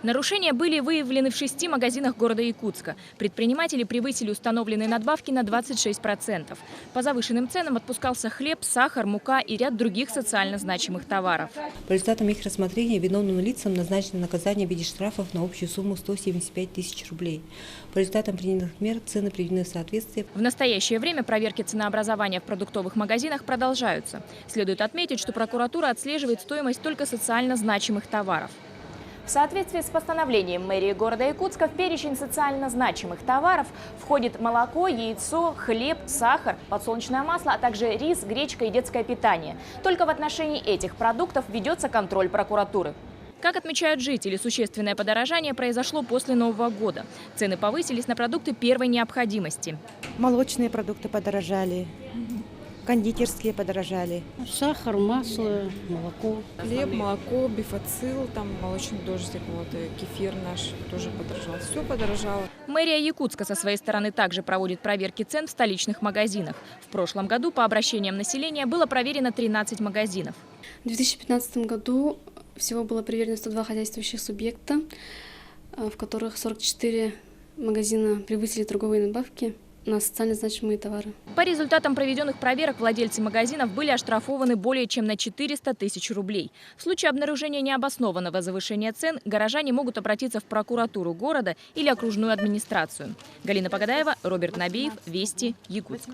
Нарушения были выявлены в 6 магазинах города Якутска. Предприниматели превысили установленные надбавки на 26%. По завышенным ценам отпускался хлеб, сахар, мука и ряд других социально значимых товаров. По результатам их рассмотрения виновным лицам назначено наказание в виде штрафов на общую сумму 175 тысяч рублей. По результатам принятых мер цены приведены в соответствие. В настоящее время проверки ценообразования в продуктовых магазинах продолжаются. Следует отметить, что прокуратура отслеживает стоимость только социально значимых товаров. В соответствии с постановлением мэрии города Якутска в перечень социально значимых товаров входит молоко, яйцо, хлеб, сахар, подсолнечное масло, а также рис, гречка и детское питание. Только в отношении этих продуктов ведется контроль прокуратуры. Как отмечают жители, существенное подорожание произошло после Нового года. Цены повысились на продукты первой необходимости. Молочные продукты подорожали, кондитерские подорожали. Сахар, масло, молоко. Хлеб, молоко, бифацил, там молочный дождик, кефир наш тоже подорожал. Все подорожало. Мэрия Якутска со своей стороны также проводит проверки цен в столичных магазинах. В прошлом году по обращениям населения было проверено 13 магазинов. В 2015 году всего было проверено 102 хозяйствующих субъекта, в которых 44 магазина превысили торговые надбавки на социально значимые товары. По результатам проведенных проверок владельцы магазинов были оштрафованы более чем на 400 тысяч рублей. В случае обнаружения необоснованного завышения цен горожане могут обратиться в прокуратуру города или окружную администрацию. Галина Погадаева, Роберт Набиев, Вести, Якутск.